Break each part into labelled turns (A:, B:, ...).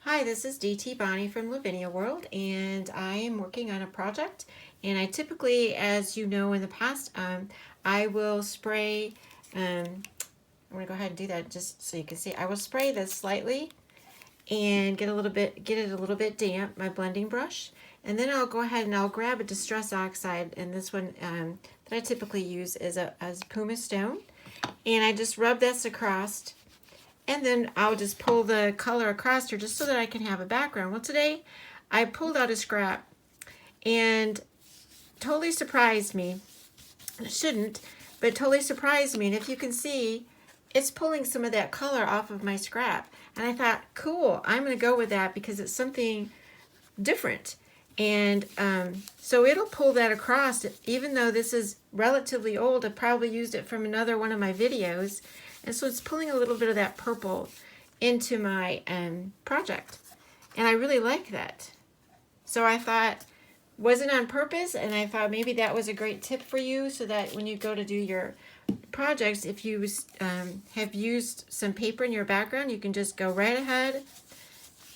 A: Hi, this is DT Bonnie from Lavinia World, and I am working on a project. And I typically, as you know in the past, I will spray, I'm going to go ahead and do that just so you can see. I will spray this slightly and get it a little bit damp, my blending brush. And then I'll go ahead and I'll grab a Distress Oxide, and this one that I typically use is a Pumice stone. And I just rub this across, and then I'll just pull the color across here just so that I can have a background. Well, today I pulled out a scrap and totally surprised me. It shouldn't, but totally surprised me. And if you can see, it's pulling some of that color off of my scrap. And I thought, cool, I'm going to go with that because it's something different. And so it'll pull that across, even though this is relatively old. I probably used it from another one of my videos. And so it's pulling a little bit of that purple into my project. And I really like that. So I thought, wasn't on purpose, and I thought maybe that was a great tip for you so that when you go to do your projects, if you have used some paper in your background, you can just go right ahead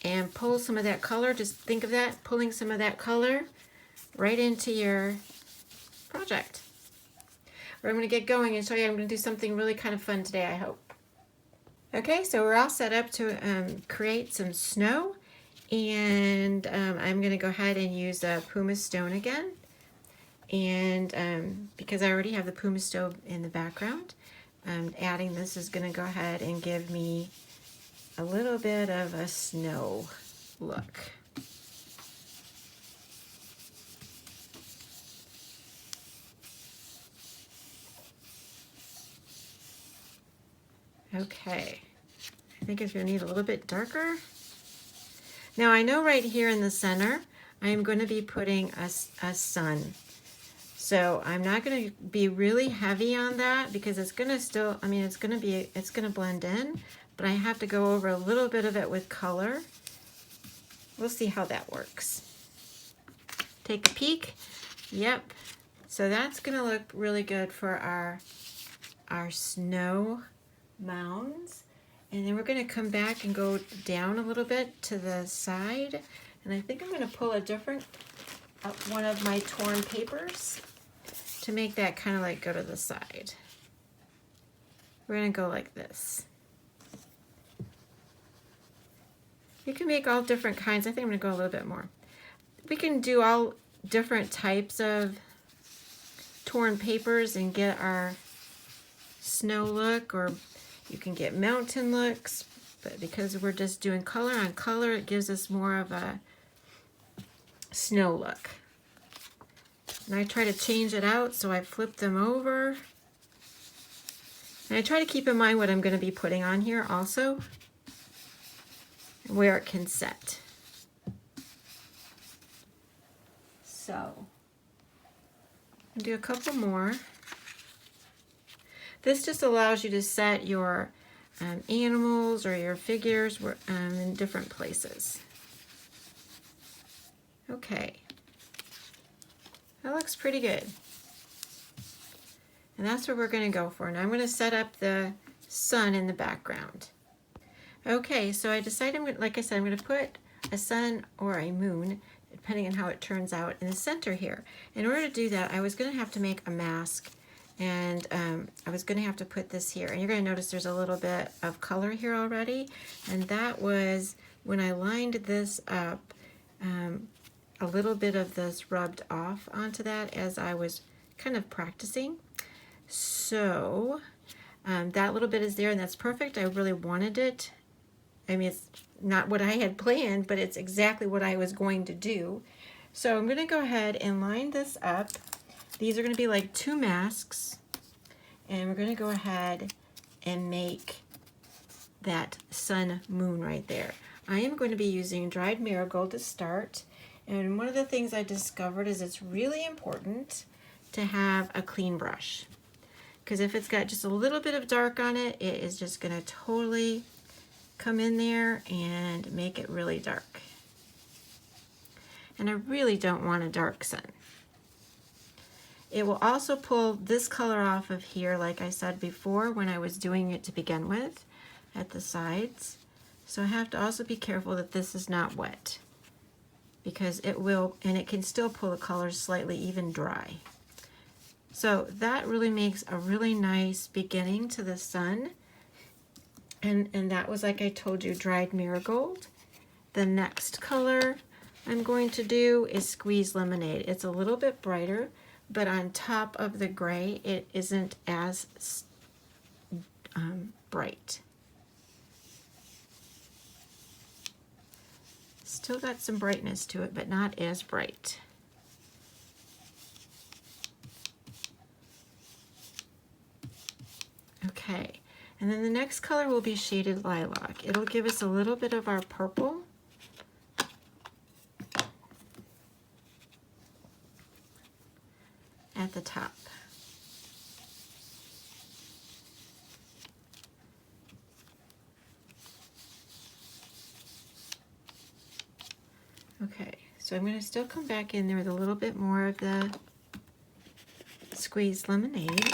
A: and pull some of that color. Just think of that, pulling some of that color right into your project. I'm going to get going and show you. I'm going to do something really kind of fun today, I hope. Okay, so we're all set up to create some snow, and I'm going to go ahead and use a Pumice stone again. And because I already have the Pumice stone in the background, adding this is going to go ahead and give me a little bit of a snow look. Okay, I think it's going to need a little bit darker. Now I know right here in the center, I'm going to be putting a sun. So I'm not going to be really heavy on that because it's going to still, I mean, it's going to blend in, but I have to go over a little bit of it with color. We'll see how that works. Take a peek. Yep. So that's going to look really good for our snow mounds. And then we're going to come back and go down a little bit to the side. And I think I'm going to pull a different one of my torn papers to make that kind of like go to the side. We're going to go like this. You can make all different kinds. I think I'm going to go a little bit more. We can do all different types of torn papers and get our snow look, or you can get mountain looks, but because we're just doing color on color, it gives us more of a snow look. And I try to change it out, so I flip them over. And I try to keep in mind what I'm going to be putting on here also, where it can set. So, I'll do a couple more. This just allows you to set your animals or your figures in different places. Okay, that looks pretty good. And that's what we're going to go for. Now I'm going to set up the sun in the background. Okay, so I decided, like I said, I'm going to put a sun or a moon, depending on how it turns out, in the center here. In order to do that, I was going to have to make a mask. And I was going to have to put this here. And you're going to notice there's a little bit of color here already. And that was when I lined this up, a little bit of this rubbed off onto that as I was kind of practicing. So that little bit is there, and that's perfect. I really wanted it. I mean, it's not what I had planned, but it's exactly what I was going to do. So I'm going to go ahead and line this up. These are going to be like 2 masks, and we're going to go ahead and make that sun moon right there. I am going to be using dried marigold to start, and one of the things I discovered is it's really important to have a clean brush. because if it's got just a little bit of dark on it, it is just going to totally come in there and make it really dark. And I really don't want a dark sun. It will also pull this color off of here, like I said before when I was doing it to begin with, at the sides. So I have to also be careful that this is not wet, because it will, and it can still pull the colors slightly even dry. So that really makes a really nice beginning to the sun. And that was, like I told you, dried marigold. The next color I'm going to do is Squeeze Lemonade. It's a little bit brighter, but on top of the gray, it isn't as bright. Still got some brightness to it, but not as bright. Okay, and then the next color will be Shaded Lilac. It'll give us a little bit of our purple. At the top. Okay, so I'm going to still come back in there with a little bit more of the Squeezed Lemonade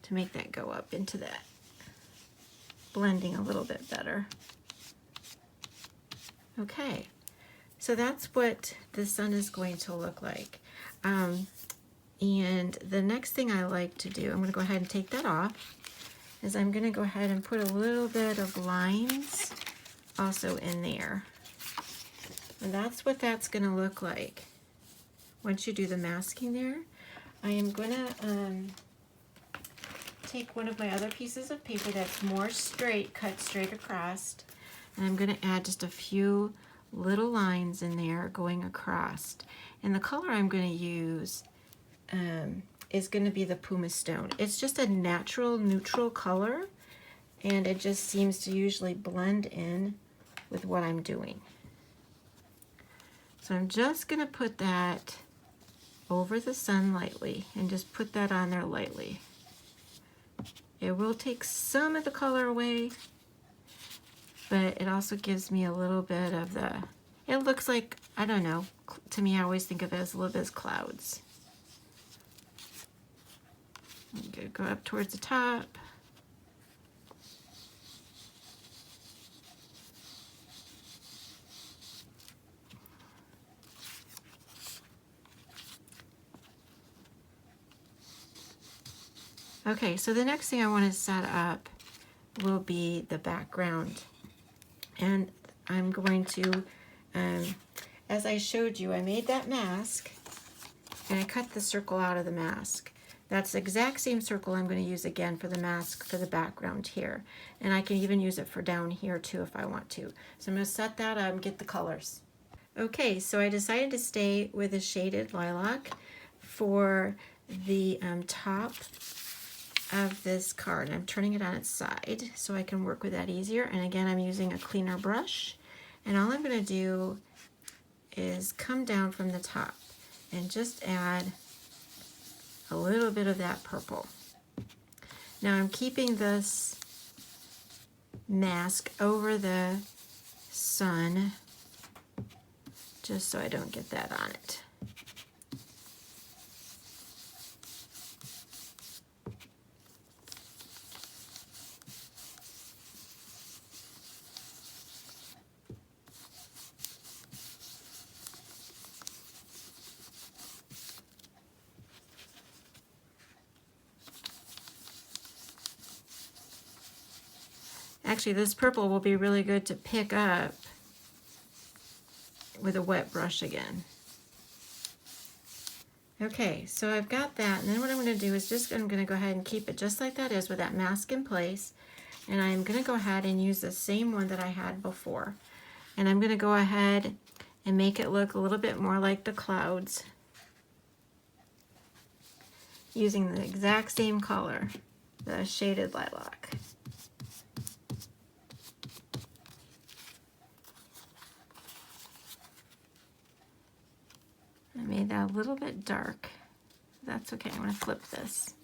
A: to make that go up into that, blending a little bit better. Okay, so that's what the sun is going to look like. And the next thing I like to do, I'm going to go ahead and take that off, is I'm going to go ahead and put a little bit of lines also in there. And that's what that's going to look like once you do the masking there. I am going to take one of my other pieces of paper that's more straight, cut straight across, and I'm going to add just a few little lines in there going across. And the color I'm going to use is going to be the Pumice stone. It's just a natural neutral color, and it just seems to usually blend in with what I'm doing. So I'm just going to put that over the sun lightly and just put that on there lightly. It will take some of the color away, but it also gives me a little bit of the, it looks like, I don't know, to me I always think of it as a little bit as clouds. I'm going to go up towards the top. Okay, so the next thing I want to set up will be the background. And I'm going to, as I showed you, I made that mask and I cut the circle out of the mask. That's the exact same circle I'm going to use again for the mask for the background here. And I can even use it for down here too if I want to. So I'm going to set that up and get the colors. Okay, so I decided to stay with a Shaded Lilac for the top of this card. I'm turning it on its side so I can work with that easier. And again, I'm using a cleaner brush. And all I'm going to do is come down from the top and just add a little bit of that purple. Now I'm keeping this mask over the sun just so I don't get that on it. Actually, this purple will be really good to pick up with a wet brush again. Okay, so I've got that, and then what I'm going to do is just, I'm going to go ahead and keep it just like that is with that mask in place, and I'm going to go ahead and use the same one that I had before. And I'm going to go ahead and make it look a little bit more like the clouds using the exact same color, the Shaded Lilac. I made that a little bit dark. That's okay, I'm going to flip this.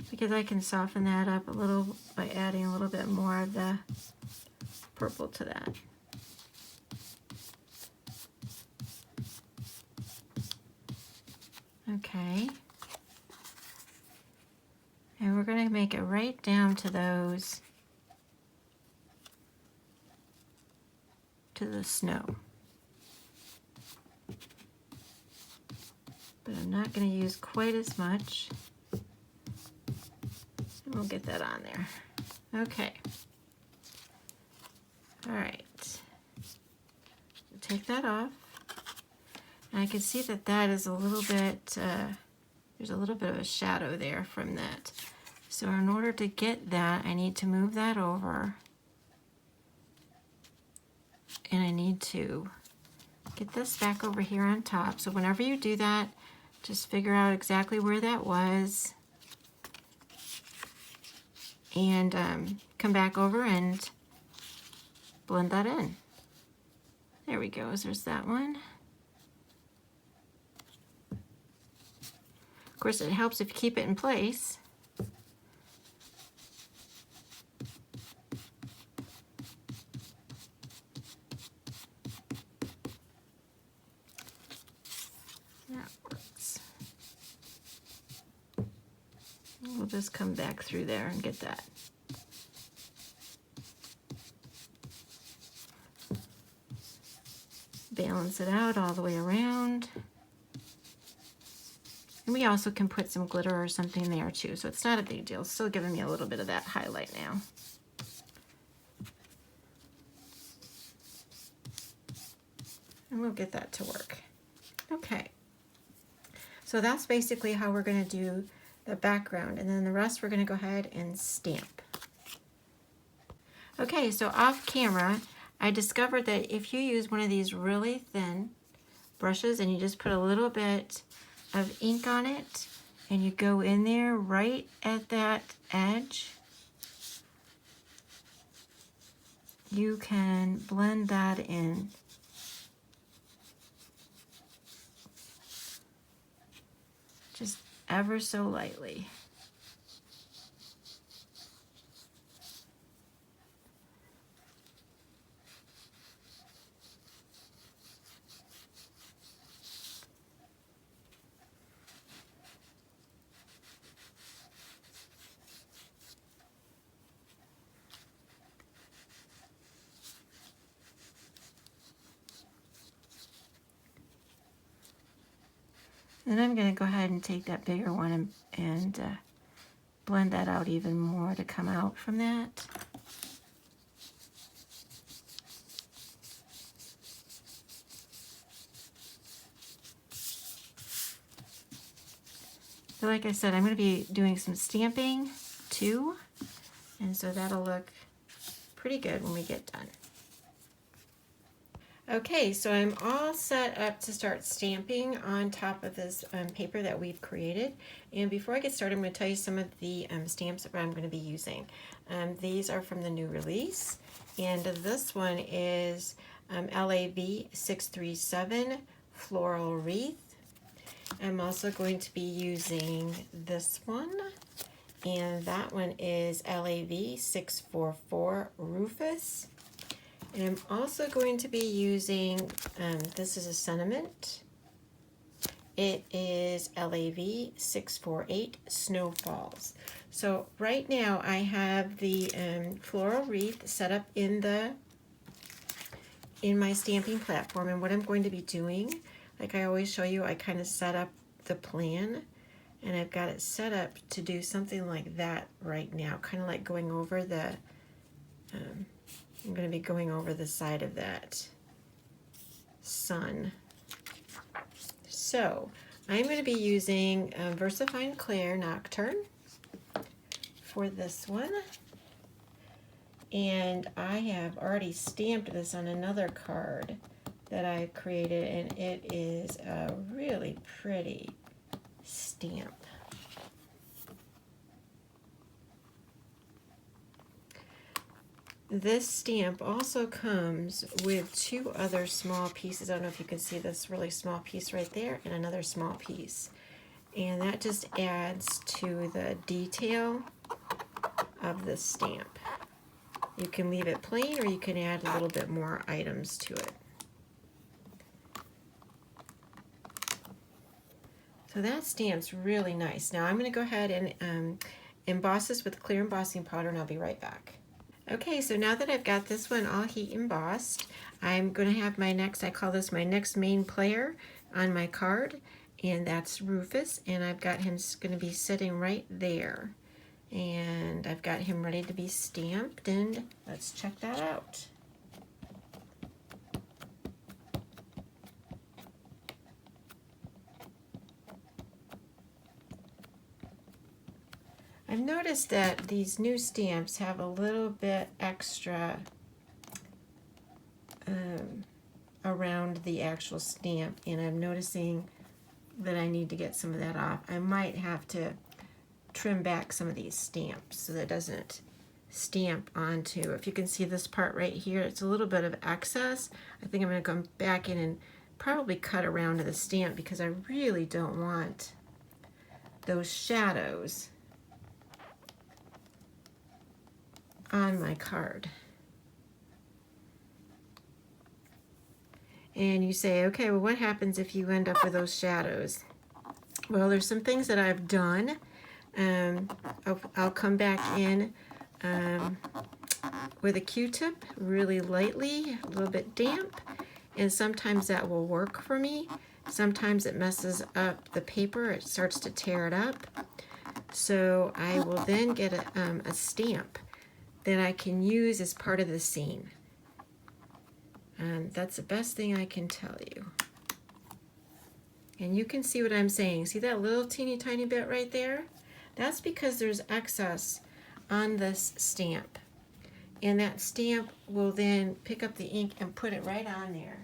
A: because I can soften that up a little by adding a little bit more of the purple to that. Okay. And we're going to make it right down to those, to the snow. But I'm not going to use quite as much. And we'll get that on there. Okay. All right. Take that off. And I can see that that is a little bit, there's a little bit of a shadow there from that. So in order to get that, I need to move that over. And I need to get this back over here on top. So whenever you do that, just figure out exactly where that was. And come back over and blend that in. There we go, there's that one. Of course, it helps if you keep it in place. That works. We'll just come back through there and get that. Balance it out all the way around. And we also can put some glitter or something there too, so it's not a big deal. It's still giving me a little bit of that highlight now. And we'll get that to work. Okay. So that's basically how we're going to do the background, and then the rest we're going to go ahead and stamp. Okay, so off camera, I discovered that if you use one of these really thin brushes and you just put a little bit of ink on it and you go in there right at that edge, you can blend that in. Just ever so lightly. Then I'm going to go ahead and take that bigger one and blend that out even more to come out from that. So like I said, I'm going to be doing some stamping too, and so that'll look pretty good when we get done. Okay, so I'm all set up to start stamping on top of this paper that we've created. And before I get started, I'm going to tell you some of the stamps that I'm going to be using. These are from the new release, and this one is LAV 637 Floral Wreath. I'm also going to be using this one, and that one is LAV 644 Rufus. And I'm also going to be using, this is a sentiment. It is LAV 648 Snowfalls. So right now I have the Floral Wreath set up in my stamping platform, and what I'm going to be doing, like I always show you, I kind of set up the plan, and I've got it set up to do something like that right now, kind of like going over the I'm going to be going over the side of that sun. So I'm going to be using Versafine Clear Nocturn for this one. And I have already stamped this on another card that I've created, and it is a really pretty stamp. This stamp also comes with two other small pieces. I don't know if you can see this really small piece right there and another small piece. And that just adds to the detail of the stamp. You can leave it plain or you can add a little bit more items to it. So that stamp's really nice. Now I'm going to go ahead and emboss this with clear embossing powder, and I'll be right back. Okay, so now that I've got this one all heat embossed, I'm going to have my next, I call this my next main player on my card, and that's Rufus, and I've got him going to be sitting right there. And I've got him ready to be stamped, and let's check that out. I've noticed that these new stamps have a little bit extra around the actual stamp, and I'm noticing that I need to get some of that off. I might have to trim back some of these stamps so that it doesn't stamp onto. If you can see this part right here, it's a little bit of excess. I think I'm going to come back in and probably cut around to the stamp because I really don't want those shadows on my card. And you say, okay, well, what happens if you end up with those shadows? Well, there's some things that I've done. I'll come back in with a Q-tip really lightly, a little bit damp, and sometimes that will work for me. Sometimes it messes up the paper, it starts to tear it up. So I will then get a stamp that I can use as part of the scene. That's the best thing I can tell you. And you can see what I'm saying. See that little teeny tiny bit right there? That's because there's excess on this stamp. And that stamp will then pick up the ink and put it right on there.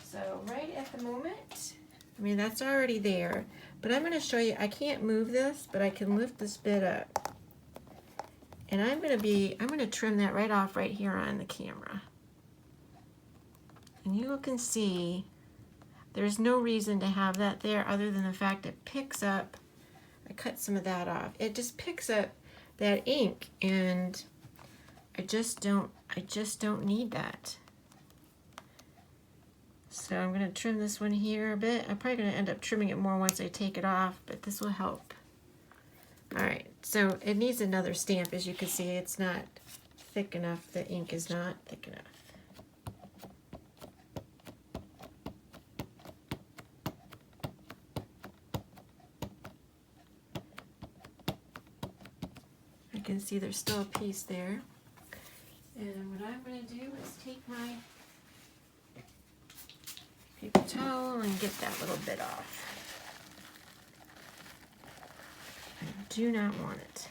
A: So right at the moment, I mean, that's already there. But I'm going to show you, I can't move this, but I can lift this bit up. And I'm going to trim that right off right here on the camera. And you can see there's no reason to have that there other than the fact it picks up. I cut some of that off. It just picks up that ink, and I just don't need that. So I'm going to trim this one here a bit. I'm probably going to end up trimming it more once I take it off, but this will help. Alright, so it needs another stamp. As you can see, it's not thick enough. The ink is not thick enough. I can see there's still a piece there. And what I'm going to do is take my paper towel and get that little bit off. I do not want it.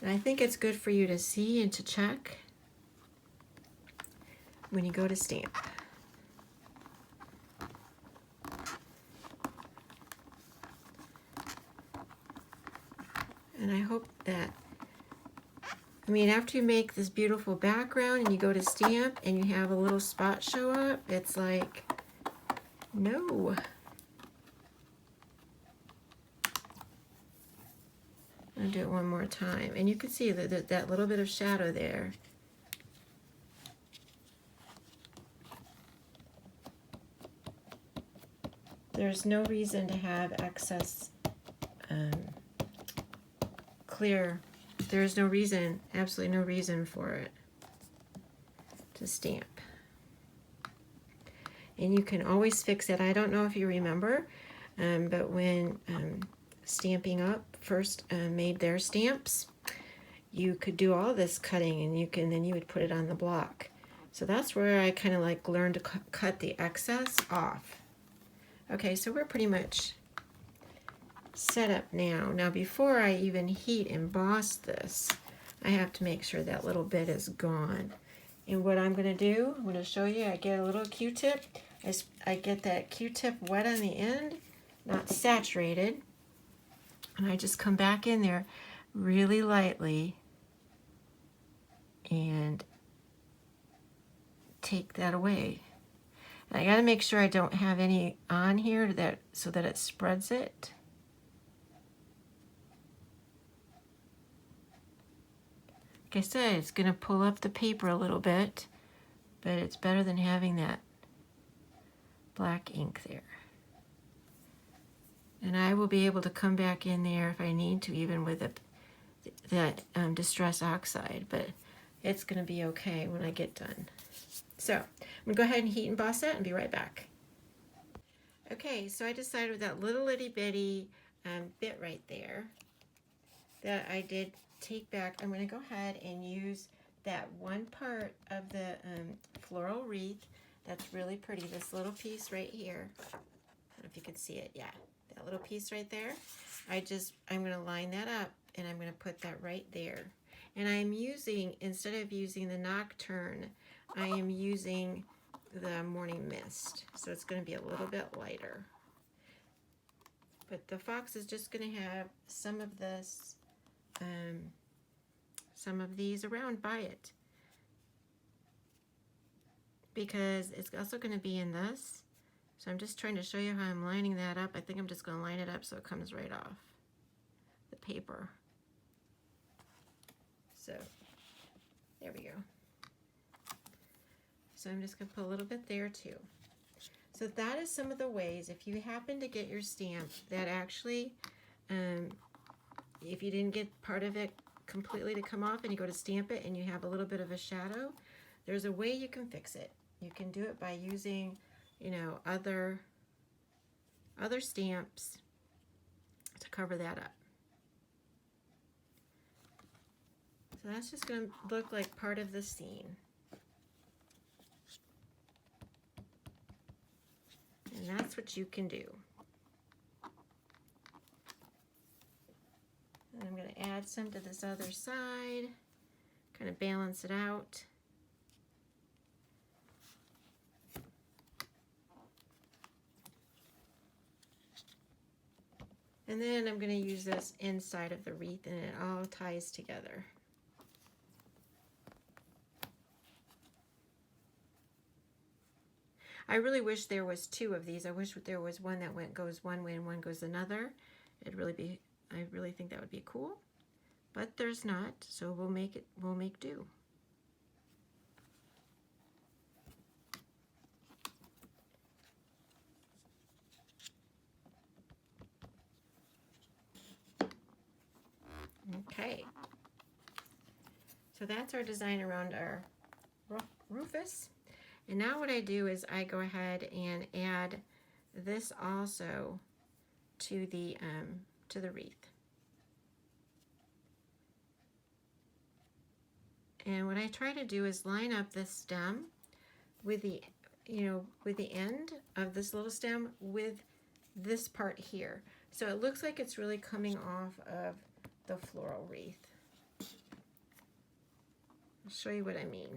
A: And I think it's good for you to see and to check when you go to stamp. And I hope that, I mean, after you make this beautiful background and you go to stamp and you have a little spot show up, it's like, no. I'll do it one more time. And you can see that little bit of shadow there. There's no reason to have excess clear. There's no reason, absolutely no reason for it to stamp. And you can always fix it. I don't know if you remember, but when Stamping Up first made their stamps, you could do all this cutting, and then you would put it on the block. So that's where I kind of like learned to cut the excess off. Okay, so we're pretty much set up now. Now before I even heat emboss this, I have to make sure that little bit is gone. And what I'm going to do, I'm going to show you, I get a little Q-tip. I get that Q-tip wet on the end, not saturated. And I just come back in there really lightly and take that away. And I got to make sure I don't have any on here so that it spreads it. Like I said, it's going to pull up the paper a little bit, but it's better than having that black ink there. And I will be able to come back in there if I need to, even with that Distress Oxide, but it's going to be okay when I get done. So I'm going to go ahead and heat emboss that and be right back. Okay, so I decided with that little itty bitty bit right there that I did take back, I'm going to go ahead and use that one part of the Floral Wreath that's really pretty, this little piece right here. I don't know if you can see it, yeah. That little piece right there, I'm going to line that up and I'm going to put that right there. And I'm using, instead of using the Nocturn, I am using the Morning Mist. So it's going to be a little bit lighter. But the fox is just going to have some of this, some of these around by it. Because it's also going to be in this. So I'm just trying to show you how I'm lining that up. I think I'm just going to line it up so it comes right off the paper. So there we go. So I'm just going to put a little bit there too. So that is some of the ways, if you happen to get your stamp that actually, if you didn't get part of it completely to come off and you go to stamp it and you have a little bit of a shadow, there's a way you can fix it. You can do it by using, you know, other stamps to cover that up. So that's just going to look like part of the scene. And that's what you can do. And I'm going to add some to this other side, kind of balance it out. And then I'm going to use this inside of the wreath and it all ties together. I really wish there was two of these. I wish there was one that goes one way and one goes another. I really think that would be cool. But there's not, so we'll make do. Okay. So that's our design around our Rufus. And now what I do is I go ahead and add this also to the wreath. And what I try to do is line up this stem with the, with the end of this little stem with this part here. So it looks like it's really coming off of the floral wreath. I'll show you what I mean.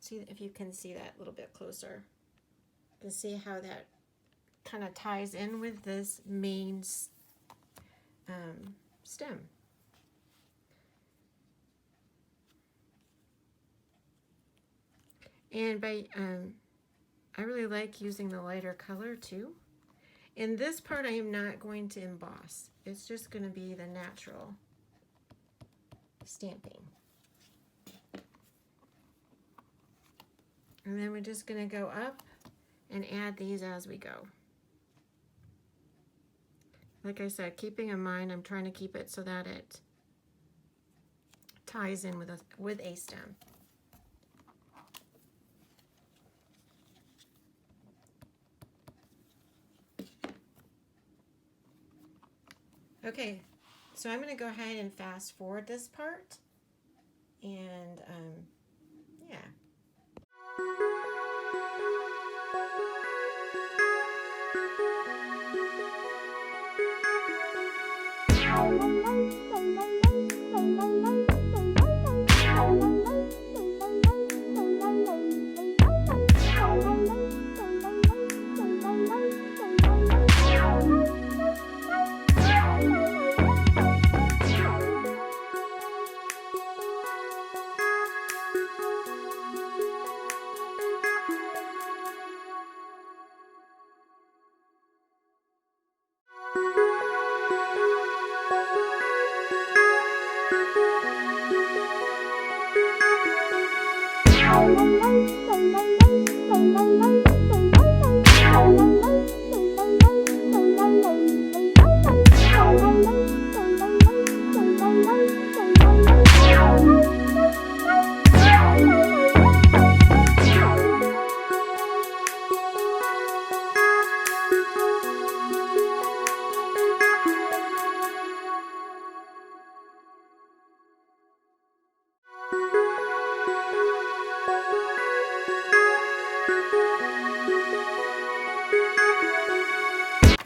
A: See if you can see that a little bit closer. You can see how that kind of ties in with this main stem. And I really like using the lighter color too. In this part I am not going to emboss. It's just going to be the natural stamping. And then we're just going to go up and add these as we go. Like I said, keeping in mind, I'm trying to keep it so that it ties in with a stem. Okay, so I'm going to go ahead and fast forward this part. And yeah.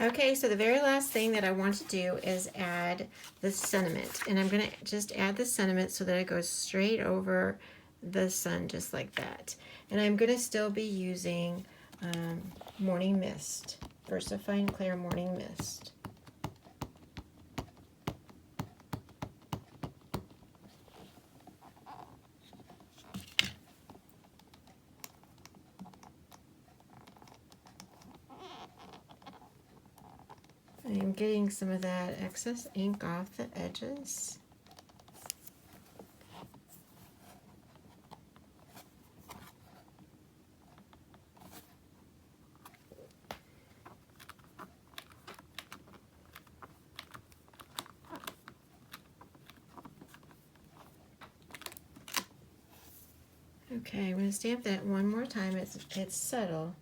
A: Okay, so the very last thing that I want to do is add the sentiment. And I'm going to just add the sentiment so that it goes straight over the sun just like that. And I'm going to still be using Morning Mist, Versafine Clear Morning Mist. I'm getting some of that excess ink off the edges. Okay, I'm going to stamp that one more time. It's subtle.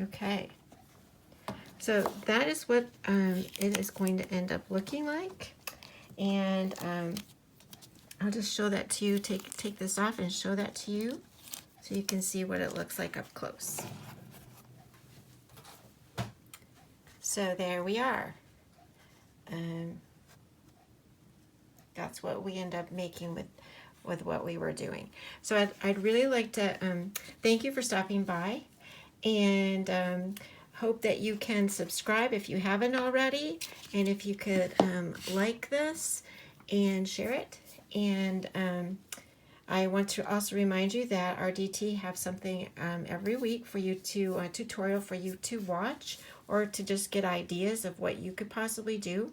A: Okay, so that is what it is going to end up looking like, and I'll just show that to you. Take this off and show that to you, so you can see what it looks like up close. So there we are. That's what we end up making with what we were doing. So I'd really like to thank you for stopping by, and hope that you can subscribe if you haven't already, and if you could like this and share it. And I want to also remind you that our DT have something every week for you to, a tutorial for you to watch, or to just get ideas of what you could possibly do.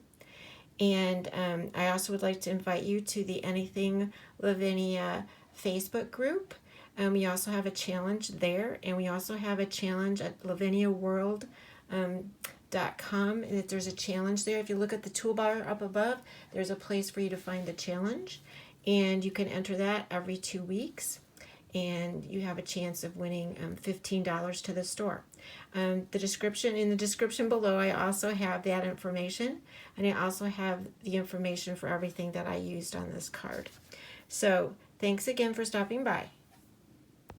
A: And I also would like to invite you to the Anything Lavinia Facebook group. We also have a challenge there, and we also have a challenge at laviniaworld.com, and if there's a challenge there, if you look at the toolbar up above, there's a place for you to find the challenge, and you can enter that every 2 weeks, and you have a chance of winning $15 to the store. In the description below, I also have that information, and I also have the information for everything that I used on this card. So thanks again for stopping by.